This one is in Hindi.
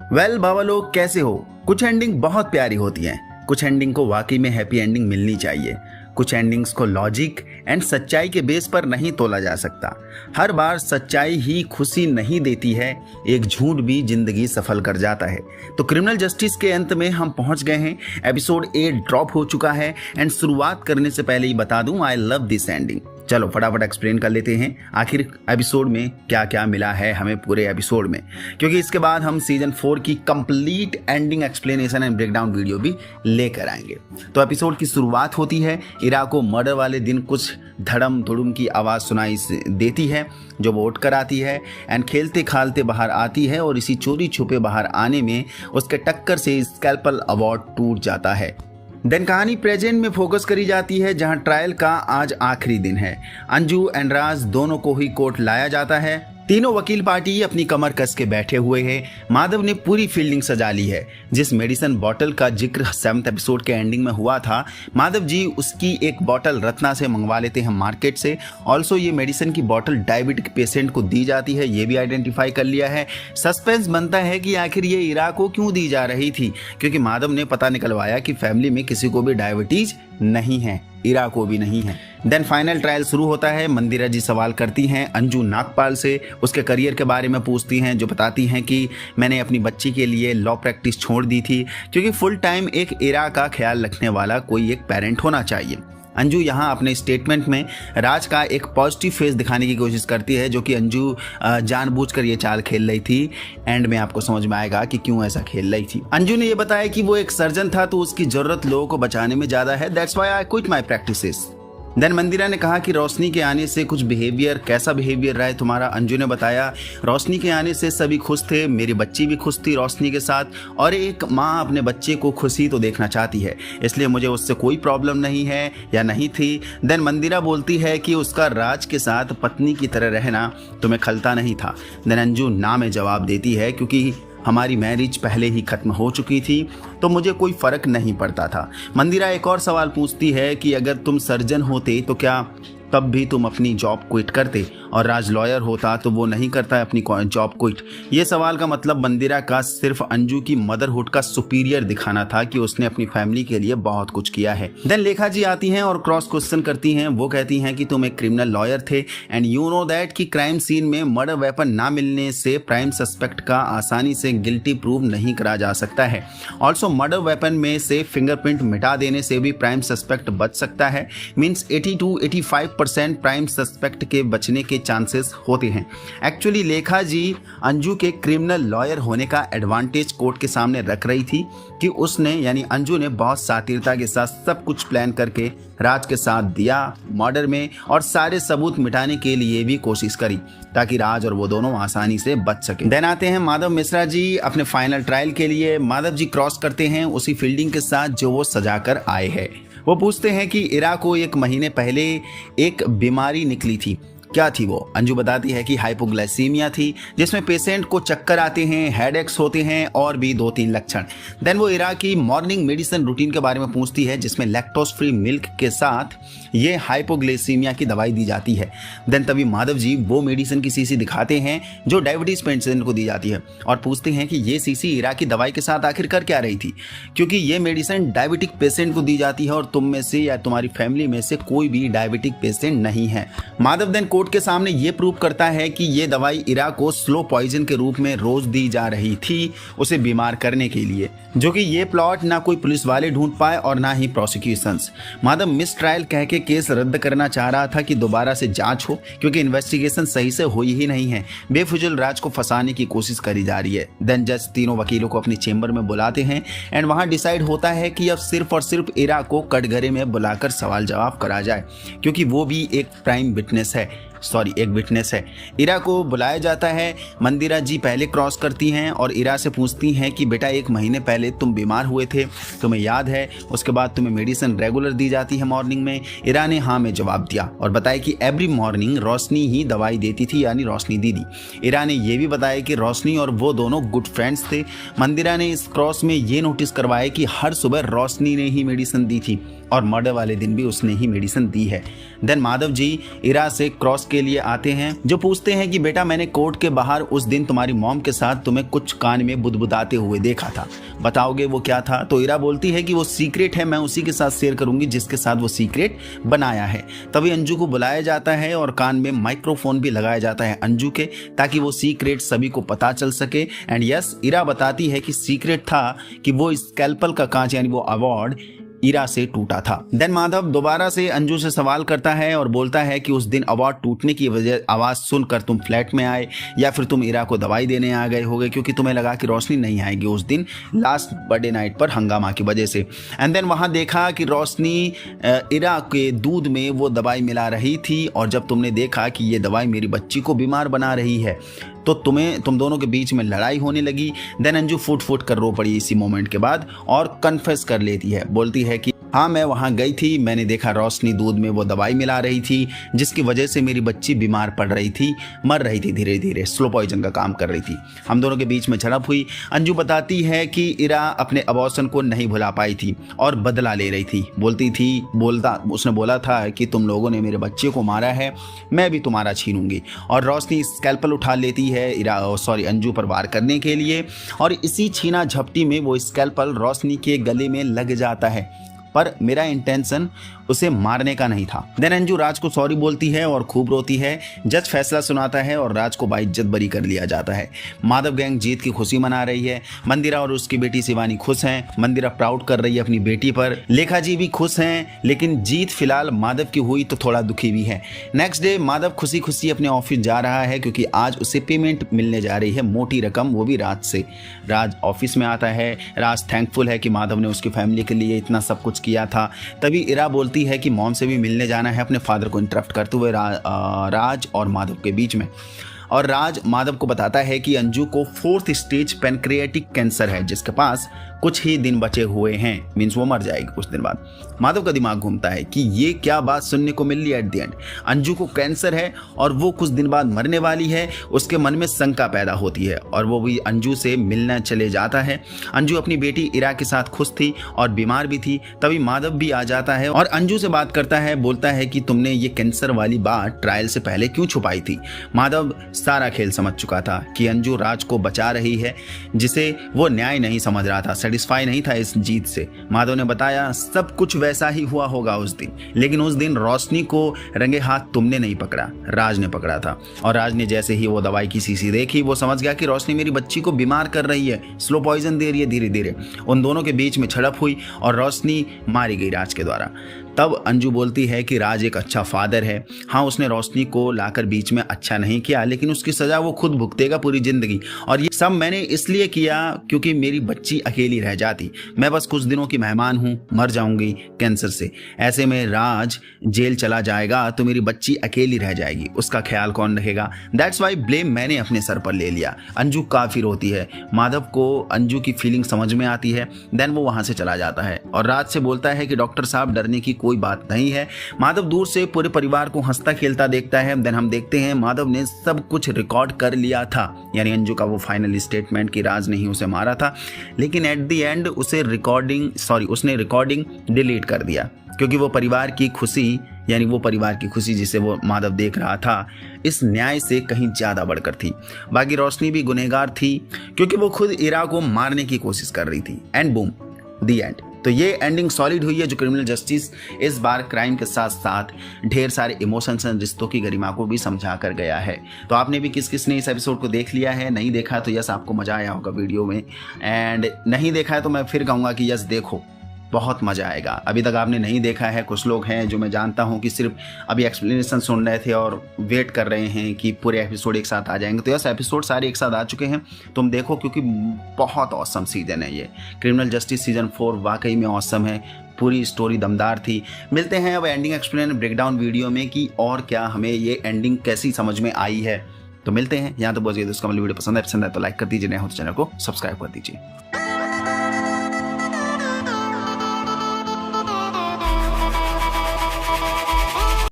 वेल बाबा लोग, कैसे हो? कुछ एंडिंग बहुत प्यारी होती हैं, कुछ एंडिंग को वाकई में हैप्पी एंडिंग मिलनी चाहिए। कुछ एंडिंग्स को लॉजिक एंड सच्चाई के बेस पर नहीं तोला जा सकता। हर बार सच्चाई ही खुशी नहीं देती है, एक झूठ भी जिंदगी सफल कर जाता है। तो क्रिमिनल जस्टिस के अंत में हम पहुंच गए हैं। एपिसोड 8 ड्रॉप हो चुका है एंड शुरुआत करने से पहले ही बता दूं, आई लव दिस एंडिंग। चलो फटाफट एक्सप्लेन कर लेते हैं आखिर एपिसोड में क्या क्या मिला है हमें पूरे एपिसोड में, क्योंकि इसके बाद हम सीजन 4 की complete ending explanation and breakdown video भी लेकर आएंगे। तो एपिसोड की शुरुआत होती है, इरा को मर्डर वाले दिन कुछ धड़म धुड़ुम की आवाज़ सुनाई देती है जो वो उठ कर आती है एंड खेलते खालते बाहर आती है और इसी चोरी छुपे बाहर आने में उसके टक्कर से स्कैल्पल अवार्ड टूट जाता है। देन कहानी प्रेजेंट में फोकस करी जाती है जहां ट्रायल का आज आखिरी दिन है। अंजू एंड राज दोनों को ही कोर्ट लाया जाता है। तीनों वकील पार्टी अपनी कमर कस के बैठे हुए हैं। माधव ने पूरी फील्डिंग सजा ली है। जिस मेडिसिन बॉटल का जिक्र 7th एपिसोड के एंडिंग में हुआ था, माधव जी उसकी एक बॉटल रत्ना से मंगवा लेते हैं मार्केट से। ऑल्सो ये मेडिसिन की बॉटल डायबिटिक पेशेंट को दी जाती है, ये भी आइडेंटिफाई कर लिया है। सस्पेंस बनता है कि आखिर ये इरा को क्यों दी जा रही थी, क्योंकि माधव ने पता निकलवाया कि फैमिली में किसी को भी डायबिटीज नहीं है, इरा को भी नहीं है। देन फाइनल ट्रायल शुरू होता है। मंदिरा जी सवाल करती हैं अंजू नागपाल से, उसके करियर के बारे में पूछती हैं, जो बताती हैं कि मैंने अपनी बच्ची के लिए लॉ प्रैक्टिस छोड़ दी थी क्योंकि फुल टाइम एक इरा का ख्याल रखने वाला कोई एक पेरेंट होना चाहिए। अंजू यहाँ अपने स्टेटमेंट में राज का एक पॉजिटिव फेस दिखाने की कोशिश करती है, जो कि अंजू जानबूझकर ये चाल खेल रही थी। एंड में आपको समझ में आएगा कि क्यों ऐसा खेल रही थी। अंजू ने ये बताया कि वो एक सर्जन था तो उसकी जरूरत लोगों को बचाने में ज्यादा है, that's why I quit my practices. Then Mandira ने कहा कि रोशनी के आने से कुछ बिहेवियर, कैसा बिहेवियर रहा है तुम्हारा? अंजू ने बताया रोशनी के आने से सभी खुश थे, मेरी बच्ची भी खुश थी रोशनी के साथ, और एक माँ अपने बच्चे को खुशी तो देखना चाहती है, इसलिए मुझे उससे कोई प्रॉब्लम नहीं है या नहीं थी। देन मंदिरा बोलती है कि उसका राज के साथ पत्नी की तरह रहना तुम्हें खलता नहीं था। देन अंजू ना में जवाब देती है क्योंकि हमारी मैरिज पहले ही खत्म हो चुकी थी तो मुझे कोई फर्क नहीं पड़ता था। मंदिरा एक और सवाल पूछती है कि अगर तुम सर्जन होते तो क्या तब भी तुम अपनी जॉब क्विट करते, और राज लॉयर होता तो वो नहीं करता है अपनी जॉब क्विट। ये सवाल का मतलब मंदिरा का सिर्फ अंजू की मदरहुड का सुपीरियर दिखाना था कि उसने अपनी फैमिली के लिए बहुत कुछ किया है। देन लेखा जी आती हैं और क्रॉस क्वेश्चन करती हैं। वो कहती हैं कि तुम एक क्रिमिनल लॉयर थे एंड यू नो दैट कि क्राइम सीन में मर्डर वेपन ना मिलने से प्राइम सस्पेक्ट का आसानी से गिल्टी प्रूव नहीं करा जा सकता है। ऑल्सो मर्डर वेपन में से फिंगरप्रिंट मिटा देने से भी प्राइम सस्पेक्ट बच सकता है। मीन्स 80 to 85% प्राइम सस्पेक्ट के बचने के चांसेस होते हैं। एक्चुअली लेखा जी अंजू के क्रिमिनल लॉयर होने का एडवांटेज कोर्ट के सामने रख रही थी कि उसने यानी अंजू ने बहुत सातिरता के साथ सब कुछ प्लान करके राज के साथ दिया मर्डर में, और सारे सबूत मिटाने के लिए भी कोशिश करी ताकि राज और वो दोनों आसानी से बच सके। देन आते हैं माधव मिश्रा जी अपने फाइनल ट्रायल के लिए। माधव जी क्रॉस करते हैं उसी फील्डिंग के साथ जो वो सजा कर आए हैं। वो पूछते हैं कि इरा को 1 महीने पहले एक बीमारी निकली थी, क्या थी वो? अंजू बताती है कि हाइपोग्लाइसीमिया थी, जिसमें पेशेंट को चक्कर आते हैं, हेडेक्स होते हैं और भी 2-3 लक्षण। देन वो इरा की मॉर्निंग मेडिसिन रूटीन के बारे में पूछती है, जिसमें लैक्टोज फ्री मिल्क के साथ ये हाइपोग्लाइसीमिया की दवाई दी जाती है। देन तभी माधव जी वो मेडिसिन की शीशी दिखाते हैं जो डायबिटीज पेशेंट को दी जाती है, और पूछते हैं कि ये शीशी इरा की दवाई के साथ आखिर कर क्या रही थी, क्योंकि ये मेडिसिन डायबिटिक पेशेंट को दी जाती है और तुम में से या तुम्हारी फैमिली में से कोई भी डायबिटिक पेशेंट नहीं है। माधव देन कोर्ट के सामने ये प्रूव करता है कि ये दवाई इरा को स्लो पॉइजन के रूप में रोज दी जा रही थी उसे बीमार करने के लिए, जो कि ये प्लॉट ना कोई पुलिस वाले ढूंढ पाए और ना ही प्रोसिक्यूशंस। माधव मिस ट्रायल कह के केस रद्द करना चाह रहा था कि दोबारा से जांच हो, क्योंकि इन्वेस्टिगेशन सही से हुई ही नहीं है। बेफुजल राज को फंसाने की कोशिश करी जा रही है। देन जज तीनों वकीलों को अपनी चेंबर में बुलाते हैं एंड वहां डिसाइड होता है कि अब सिर्फ और सिर्फ इरा को कटघरे में बुलाकर सवाल जवाब करा जाए, क्योंकि वो भी एक प्राइम विटनेस है, एक विटनेस है। इरा को बुलाया जाता है। मंदिरा जी पहले क्रॉस करती हैं और इरा से पूछती हैं कि बेटा 1 महीने पहले तुम बीमार हुए थे, तुम्हें याद है? उसके बाद तुम्हें मेडिसिन रेगुलर दी जाती है मॉर्निंग में? इरा ने हाँ में जवाब दिया और बताया कि एवरी मॉर्निंग रोशनी ही दवाई देती थी, यानी रोशनी दीदी। इरा ने यह भी बताया कि रोशनी और वो दोनों गुड फ्रेंड्स थे। मंदिरा ने इस क्रॉस में ये नोटिस करवाया कि हर सुबह रोशनी ने ही मेडिसिन दी थी और मर्डर वाले दिन भी उसने ही मेडिसिन दी है। देन माधव जी इरा से क्रॉस के लिए आते हैं, जो पूछते हैं कि बेटा मैंने कोर्ट के बाहर उस दिन तुम्हारी मॉम के साथ तुम्हें कुछ कान में बुदबुदाते हुए देखा था, बताओगे वो क्या था? तो इरा बोलती है कि वो सीक्रेट है, मैं उसी के साथ शेयर करूंगी जिसके साथ वो सीक्रेट बनाया है। तभी अंजू को बुलाया जाता है और कान में माइक्रोफोन भी लगाया जाता है अंजू के, ताकि वो सीक्रेट सभी को पता चल सके। एंड यस, इरा बताती है कि सीक्रेट था कि वो स्कैल्पल का कांच यानी वो अवार्ड इरा से टूटा था। देन माधव दोबारा से अंजू से सवाल करता है और बोलता है कि उस दिन अवार्ड टूटने की वजह आवाज सुनकर तुम फ्लैट में आए या फिर तुम इरा को दवाई देने आ गए होगे, क्योंकि तुम्हें लगा कि रोशनी नहीं आएगी उस दिन लास्ट बर्थडे नाइट पर हंगामा की वजह से। एंड देन वहां देखा कि रोशनी इरा के दूध में वो दवाई मिला रही थी, और जब तुमने देखा कि ये दवाई मेरी बच्ची को बीमार बना रही है तो तुम दोनों के बीच में लड़ाई होने लगी। देन अंजू फुट फुट कर रो पड़ी इसी मोमेंट के बाद और कन्फेस कर लेती है, बोलती है कि हाँ मैं वहाँ गई थी, मैंने देखा रोशनी दूध में वो दवाई मिला रही थी जिसकी वजह से मेरी बच्ची बीमार पड़ रही थी, मर रही थी धीरे धीरे, स्लो पॉइजन का काम कर रही थी। हम दोनों के बीच में झड़प हुई। अंजू बताती है कि इरा अपने अबॉर्शन को नहीं भुला पाई थी और बदला ले रही थी। उसने बोला था कि तुम लोगों ने मेरे बच्चे को मारा है, मैं भी तुम्हारा छीनूंगी। और रोशनी स्कैल्पल उठा लेती है अंजू पर वार करने के लिए, और इसी छीना झपटी में वो स्कैल्पल रोशनी के गले में लग जाता है, पर मेरा इंटेंशन उसे मारने का नहीं था। देन अंजू राज को सॉरी बोलती है और खूब रोती है। जज फैसला सुनाता है और राज को बाइज्जत बरी कर लिया जाता है। माधव गैंग जीत की खुशी मना रही है। मंदिरा और उसकी बेटी शिवानी खुश हैं। मंदिरा प्राउड कर रही है अपनी बेटी पर। लेखा जी भी खुश हैं, लेकिन जीत फिलहाल माधव की हुई तो थोड़ा दुखी भी है। नेक्स्ट डे माधव खुशी खुशी अपने ऑफिस जा रहा है, क्योंकि आज उसे पेमेंट मिलने जा रही है, मोटी रकम, वो भी राज से। राज ऑफिस में आता है। राज थैंकफुल है कि माधव ने उसकी फैमिली के लिए इतना सब कुछ किया था। तभी इरा बोलती है कि मॉम से भी मिलने जाना है, अपने फादर को इंटरप्ट करते हुए राज और माधव के बीच में। और राज माधव को बताता है कि अंजू को 4th स्टेज पैनक्रियाटिक कैंसर है, जिसके पास कुछ ही दिन बचे हुए हैं, मीन्स वो मर जाएगी कुछ दिन बाद। माधव का दिमाग घूमता है कि ये क्या बात सुनने को मिल रही है। एट द एंड अंजू को कैंसर है और वो कुछ दिन बाद मरने वाली है। उसके मन में शंका पैदा होती है और वो भी अंजू से मिलना चले जाता है। अंजू अपनी बेटी इरा के साथ खुश थी और बीमार भी थी। तभी माधव भी आ जाता है और अंजू से बात करता है, बोलता है कि तुमने ये कैंसर वाली बात ट्रायल से पहले क्यों छुपाई थी। माधव सारा खेल समझ चुका था कि अंजू राज को बचा रही है, जिसे वो न्याय नहीं समझ रहा था, सेटिस्फाई नहीं था इस जीत से। माधव ने बताया सब कुछ वैसा ही हुआ होगा उस दिन, लेकिन उस दिन रोशनी को रंगे हाथ तुमने नहीं पकड़ा, राज ने पकड़ा था। और राज ने जैसे ही वो दवाई की शीशी देखी, वो समझ गया कि रोशनी मेरी बच्ची को बीमार कर रही है, स्लो पॉइजन दे रही है धीरे धीरे। उन दोनों के बीच में झड़प हुई और रोशनी मारी गई राज के द्वारा। तब अंजू बोलती है कि राज एक अच्छा फादर है। हाँ, उसने रोशनी को लाकर बीच में अच्छा नहीं किया, लेकिन उसकी सजा वो खुद भुगतेगा पूरी जिंदगी। और ये सब मैंने इसलिए किया क्योंकि मेरी बच्ची अकेली रह जाती। मैं बस कुछ दिनों की मेहमान हूँ, मर जाऊंगी कैंसर से। ऐसे में राज जेल चला जाएगा तो मेरी बच्ची अकेली रह जाएगी, उसका ख्याल कौन रखेगा। दैट्स वाई ब्लेम मैंने अपने सर पर ले लिया। अंजू काफी रोती है। माधव को अंजू की फीलिंग समझ में आती है। देन वो वहां से चला जाता है और राज से बोलता है कि डॉक्टर साहब डरने की कोई बात नहीं है। माधव दूर से पूरे परिवार को हंसता खेलता देखता है। देन हम देखते हैं माधव ने सब कुछ रिकॉर्ड कर लिया था, यानी अंजू का वो फाइनल स्टेटमेंट कि राज ने ही उसे मारा था। लेकिन एट द एंड उसने रिकॉर्डिंग डिलीट कर दिया, क्योंकि वो परिवार की खुशी जिसे वो माधव देख रहा था, इस न्याय से कहीं ज्यादा बढ़कर थी। बाकी रोशनी भी गुनहगार थी, क्योंकि वो खुद इरा को मारने की कोशिश कर रही थी। And boom, the end. तो ये एंडिंग सॉलिड हुई है, जो क्रिमिनल जस्टिस इस बार क्राइम के साथ साथ ढेर सारे इमोशंस एंड रिश्तों की गरिमा को भी समझा कर गया है। तो आपने भी किस ने इस एपिसोड को देख लिया है? नहीं देखा तो यस, आपको मजा आया होगा वीडियो में। एंड नहीं देखा है तो मैं फिर कहूँगा कि यस देखो, बहुत मजा आएगा। अभी तक आपने नहीं देखा है, कुछ लोग हैं जो मैं जानता हूं कि सिर्फ अभी एक्सप्लेनेशन सुन रहे थे और वेट कर रहे हैं कि पूरे एपिसोड एक साथ आ जाएंगे। तो यस, एपिसोड सारे एक साथ आ चुके हैं, तुम देखो, क्योंकि बहुत ऑसम सीजन है ये। क्रिमिनल जस्टिस सीजन 4 वाकई में ऑसम है, पूरी स्टोरी दमदार थी। मिलते हैं अब एंडिंग एक्सप्लेन ब्रेकडाउन वीडियो में कि और क्या हमें ये एंडिंग कैसी समझ में आई है। तो मिलते हैं, यहाँ तो बहुत ज़्यादा। दोस्तों वीडियो पसंद है तो लाइक कर दीजिए, नए हो तो चैनल को सब्सक्राइब कर दीजिए।